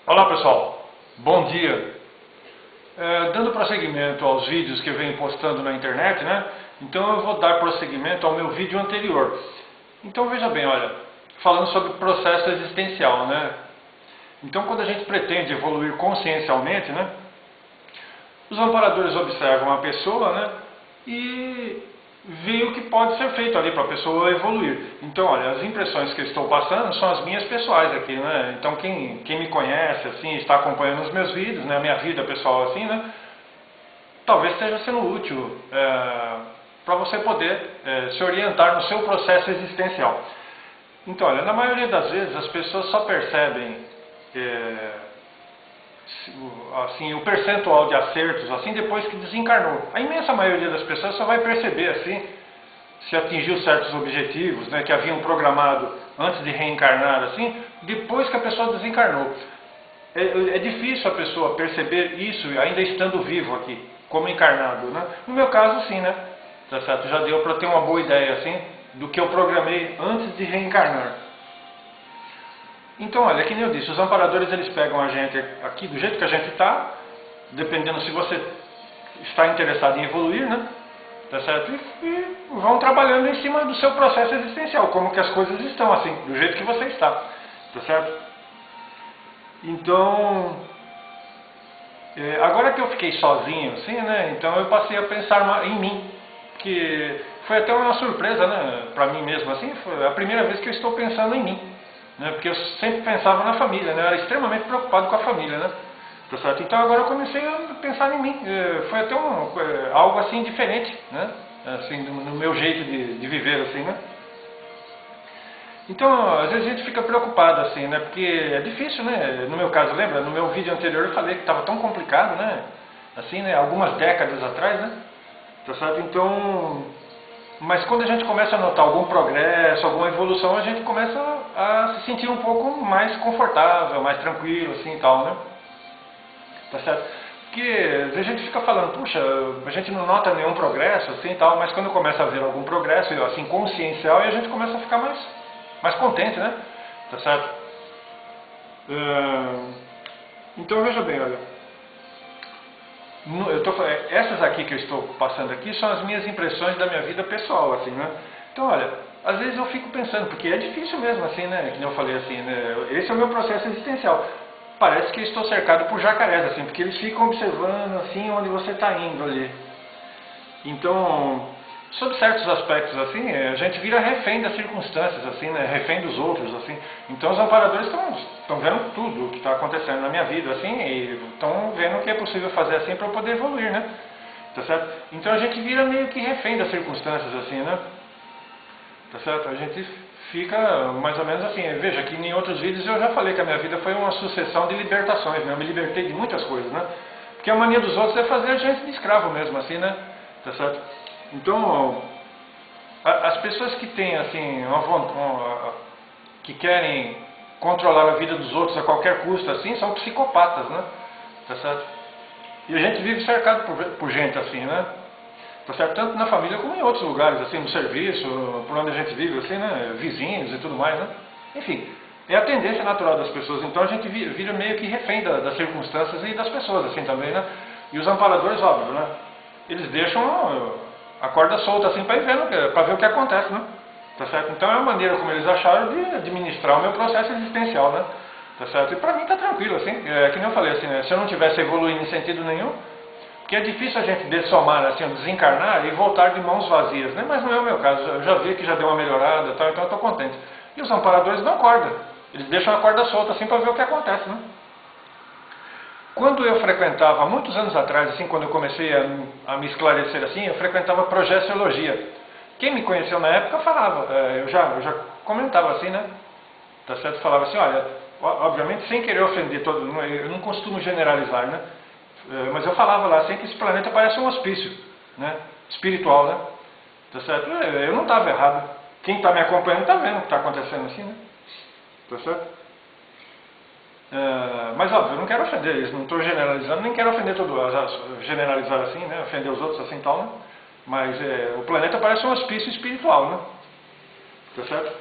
Olá pessoal, bom dia. Dando prosseguimento aos vídeos que eu venho postando na internet, né? Então eu vou dar prosseguimento ao meu vídeo anterior. Então veja bem, olha, falando sobre processo existencial, né? Então quando a gente pretende evoluir consciencialmente, né? Os amparadores observam a pessoa, né? E veem o que pode ser feito ali para a pessoa evoluir. Então, olha, as impressões que eu estou passando são as minhas pessoais aqui, né? Então, quem me conhece, assim, está acompanhando os meus vídeos, né? A minha vida pessoal, assim, né? Talvez esteja sendo útil para você poder se orientar no seu processo existencial. Então, olha, na maioria das vezes as pessoas só percebem assim, o percentual de acertos assim depois que desencarnou. A imensa maioria das pessoas só vai perceber assim se atingiu certos objetivos, né, que haviam programado antes de reencarnar, assim, depois que a pessoa desencarnou. É difícil a pessoa perceber isso ainda estando vivo aqui, como encarnado, né? No meu caso, sim, né? Tá certo? Já deu para ter uma boa ideia assim do que eu programei antes de reencarnar. Então, olha, que nem eu disse, os amparadores eles pegam a gente aqui do jeito que a gente está, dependendo se você está interessado em evoluir, né? Tá certo? E vão trabalhando em cima do seu processo existencial, como que as coisas estão, assim, do jeito que você está. Tá certo? Então, agora que eu fiquei sozinho, assim, né? Então eu passei a pensar em mim, que foi até uma surpresa, né? Para mim mesmo, assim, foi a primeira vez que eu estou pensando em mim. Né, porque eu sempre pensava na família, né, eu era extremamente preocupado com a família, né, tá certo? Então agora eu comecei a pensar em mim, foi até algo assim diferente, né, assim, no meu jeito de viver, assim, né. Então às vezes a gente fica preocupado, assim, né, porque é difícil, né, no meu caso, lembra, no meu vídeo anterior eu falei que estava tão complicado, né, assim, né, algumas décadas atrás, né, tá certo? Então, mas quando a gente começa a notar algum progresso, alguma evolução, a gente começa a se sentir um pouco mais confortável, mais tranquilo, assim e tal, né? Tá certo? Porque a gente fica falando, puxa, a gente não nota nenhum progresso, assim e tal, mas quando começa a ver algum progresso, assim, consciencial, a gente começa a ficar mais contente, né? Tá certo? Então veja bem, olha. Essas aqui que eu estou passando aqui são as minhas impressões da minha vida pessoal, assim, né? Então, olha, às vezes eu fico pensando, porque é difícil mesmo, assim, né? Que nem eu falei, assim, né? Esse é o meu processo existencial. Parece que eu estou cercado por jacarés, assim, porque eles ficam observando, assim, onde você está indo ali. Então, sob certos aspectos, assim, a gente vira refém das circunstâncias, assim, né? Refém dos outros, assim. Então, os amparadores estão vendo tudo o que está acontecendo na minha vida, assim, e estão vendo o que é possível fazer, assim, para eu poder evoluir, né? Tá certo? Então, a gente vira meio que refém das circunstâncias, assim, né? Tá certo? A gente fica mais ou menos assim. Veja que em outros vídeos eu já falei que a minha vida foi uma sucessão de libertações, né? Eu me libertei de muitas coisas, né? Porque a mania dos outros é fazer a gente de escravo mesmo, assim, né? Tá certo? Então, as pessoas que têm, assim, que querem controlar a vida dos outros a qualquer custo, assim, são psicopatas, né? Tá certo? E a gente vive cercado por gente assim, né? Tá certo? Tanto na família como em outros lugares, assim, no serviço, por onde a gente vive, assim, né? Vizinhos e tudo mais, né? Enfim, é a tendência natural das pessoas. Então a gente vira meio que refém das circunstâncias e das pessoas, assim, também, né? E os amparadores, óbvio, né? Eles deixam a corda solta, assim, para ir vendo, para ver o que acontece, né? Tá certo? Então é a maneira como eles acharam de administrar o meu processo existencial, né? Tá certo? E para mim tá tranquilo, assim, que nem eu falei, assim, né? Se eu não tivesse evoluindo em sentido nenhum, porque é difícil a gente dessomar, assim, desencarnar e voltar de mãos vazias, né? Mas não é o meu caso, eu já vi que já deu uma melhorada, tal, então eu estou contente. E os amparadores não acordam, eles deixam a corda solta, assim, para ver o que acontece, né? Quando eu frequentava, muitos anos atrás, assim, quando eu comecei a me esclarecer assim, eu frequentava projeciologia. Quem me conheceu na época falava, eu já comentava assim, né? Tá certo? Falava assim, olha, obviamente sem querer ofender todo mundo, eu não costumo generalizar, né? Mas eu falava lá assim que esse planeta parece um hospício, né? Espiritual, né? Tá certo? Eu não estava errado. Quem está me acompanhando está vendo o que está acontecendo assim, né? Tá certo? Mas óbvio, eu não quero ofender eles, não estou generalizando, nem quero ofender generalizar assim, né? Ofender os outros assim e tal, né? Mas o planeta parece um hospício espiritual, né? Tá certo?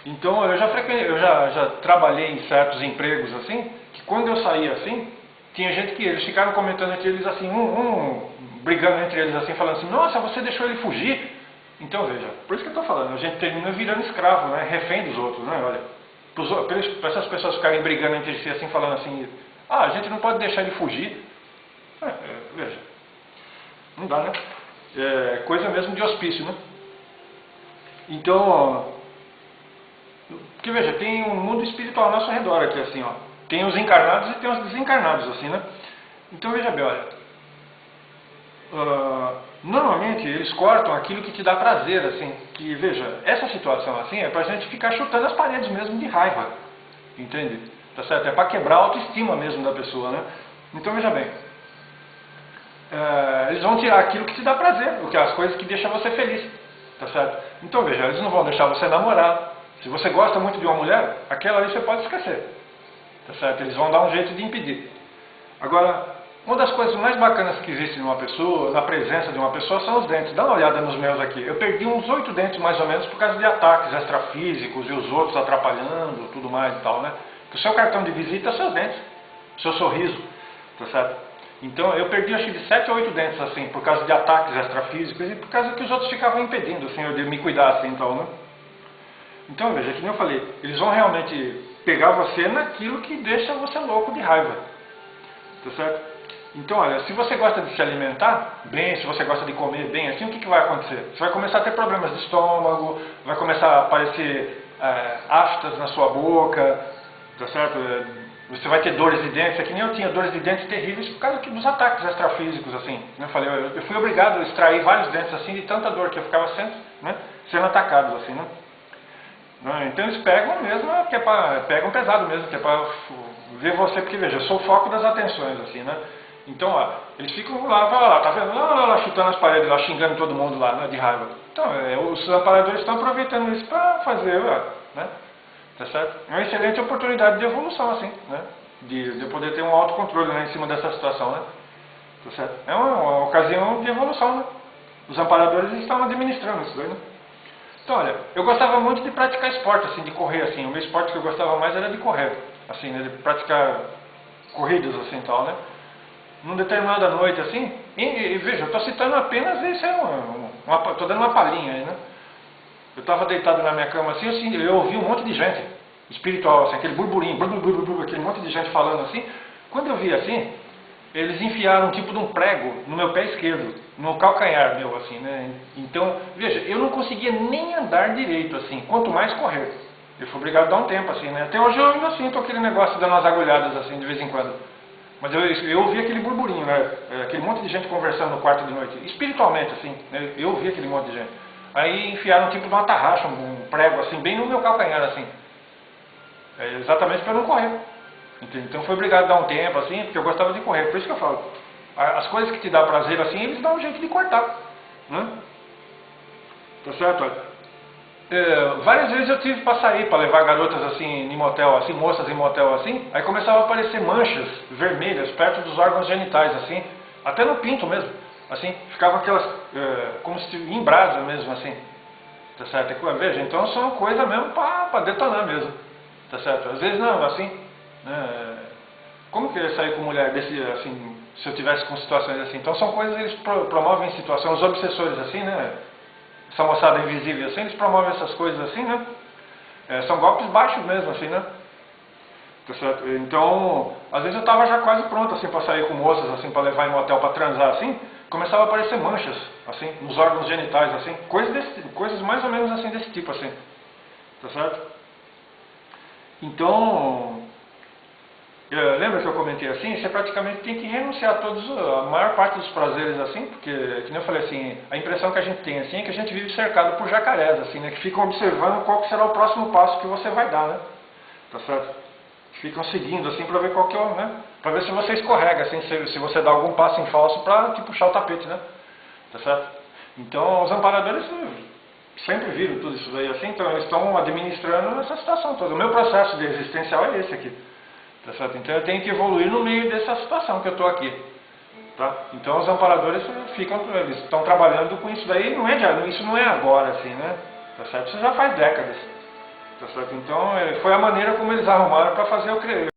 Então eu já trabalhei em certos empregos assim, que quando eu saía assim, tinha gente que eles ficaram comentando entre eles assim, brigando entre eles assim, falando assim, nossa, você deixou ele fugir. Então veja, por isso que eu estou falando, a gente termina virando escravo, né, refém dos outros, né, olha. Para essas pessoas ficarem brigando entre si assim, falando assim, a gente não pode deixar ele fugir. Veja, não dá, né? É coisa mesmo de hospício, né? Então, porque veja, tem um mundo espiritual ao nosso redor aqui, assim, ó. Tem os encarnados e tem os desencarnados, assim, né? Então veja bem, olha. Normalmente eles cortam aquilo que te dá prazer, assim. Que veja, essa situação assim é pra gente ficar chutando as paredes mesmo de raiva. Entende? Tá certo? É pra quebrar a autoestima mesmo da pessoa, né? Então veja bem. Eles vão tirar aquilo que te dá prazer, o que é as coisas que deixam você feliz. Tá certo? Então veja, eles não vão deixar você namorar. Se você gosta muito de uma mulher, aquela ali você pode esquecer. Tá certo? Eles vão dar um jeito de impedir. Agora, uma das coisas mais bacanas que existe numa pessoa, na presença de uma pessoa, são os dentes. Dá uma olhada nos meus aqui. Eu perdi uns 8 dentes mais ou menos por causa de ataques extrafísicos e os outros atrapalhando, tudo mais e tal, né? O seu cartão de visita é seus dentes, seu sorriso, tá certo? Então eu perdi acho que de 7 a 8 dentes assim, por causa de ataques extrafísicos e por causa que os outros ficavam impedindo, assim, eu de me cuidar assim, então, né? Então veja, que nem eu falei, eles vão realmente pegar você naquilo que deixa você louco de raiva, tá certo? Então olha, se você gosta de se alimentar bem, se você gosta de comer bem, assim, o que vai acontecer? Você vai começar a ter problemas de estômago, vai começar a aparecer aftas na sua boca, tá certo? Você vai ter dores de dentes, é que nem eu tinha dores de dentes terríveis por causa dos ataques extrafísicos, assim. Eu falei, eu fui obrigado a extrair vários dentes assim de tanta dor que eu ficava sendo atacado, assim, né? Então eles pegam mesmo, pegam pesado mesmo, que é para ver você, porque veja, eu sou o foco das atenções, assim, né? Então, ó, eles ficam lá, tá vendo? Lá, chutando as paredes, lá, xingando todo mundo lá, né, de raiva. Então, os amparadores estão aproveitando isso para fazer, né? Tá certo? É uma excelente oportunidade de evolução, assim, né? De poder ter um autocontrole, né, em cima dessa situação, né? Tá certo? É uma ocasião de evolução, né? Os amparadores estão administrando isso daí, né? Então, olha, eu gostava muito de praticar esporte, assim, de correr, assim. O meu esporte que eu gostava mais era de correr, assim, né, de praticar corridas, assim, e tal, né? Numa determinada noite, assim, e veja, eu estou citando apenas isso, estou dando uma palhinha aí, né? Eu estava deitado na minha cama, assim, eu ouvi um monte de gente espiritual, assim, aquele burburinho, aquele monte de gente falando, assim. Quando eu vi, assim, eles enfiaram um tipo de um prego no meu pé esquerdo, no calcanhar meu, assim, né? Então, veja, eu não conseguia nem andar direito, assim, quanto mais correr. Eu fui obrigado a dar um tempo, assim, né? Até hoje eu ainda sinto aquele negócio dando umas agulhadas, assim, de vez em quando. Mas eu ouvi aquele burburinho, né? Aquele monte de gente conversando no quarto de noite, espiritualmente, assim, né? Eu ouvi aquele monte de gente. Aí enfiaram um tipo de uma tarraxa, um prego, assim, bem no meu calcanhar, assim. Exatamente para eu não correr. Então foi obrigado a dar um tempo, assim, porque eu gostava de correr. Por isso que eu falo, as coisas que te dão prazer, assim, eles dão um jeito de cortar, né? Tá certo? Olha. Várias vezes eu tive para sair, para levar garotas, assim, em motel, assim, moças em motel, assim, aí começava a aparecer manchas vermelhas perto dos órgãos genitais, assim, até no pinto mesmo, assim, ficavam aquelas, como se em brasa mesmo, assim, tá certo? Veja, então são coisas mesmo para detonar mesmo, tá certo? Às vezes não, assim, como que eu ia sair com mulher desse, assim, se eu tivesse com situações assim? Então são coisas que eles promovem situações, os obsessores assim, né? Essa moçada invisível assim, eles promovem essas coisas assim, né? São golpes baixos mesmo, assim, né? Tá certo? Então, às vezes eu estava já quase pronto, assim, para sair com moças, assim, para levar em motel, para transar, assim, começava a aparecer manchas, assim, nos órgãos genitais, assim, coisas mais ou menos assim, desse tipo, assim, tá certo? Então, lembra que eu comentei assim? Você praticamente tem que renunciar a maior parte dos prazeres assim, porque, como eu falei assim, a impressão que a gente tem assim é que a gente vive cercado por jacarés, assim, né? Que ficam observando qual que será o próximo passo que você vai dar, né? Tá certo? Ficam seguindo assim para ver qual que é, né? Para ver se você escorrega, assim, se você dá algum passo em falso para te puxar o tapete, né? Tá certo? Então, os amparadores sempre viram tudo isso daí assim, então eles estão administrando essa situação toda. O meu processo de existencial é esse aqui. Tá certo? Então eu tenho que evoluir no meio dessa situação que eu estou aqui. Tá? Então os amparadores eles estão trabalhando com isso daí, isso não é agora assim, né? Tá certo? Isso já faz décadas. Tá certo? Então, foi a maneira como eles arrumaram para fazer eu crer.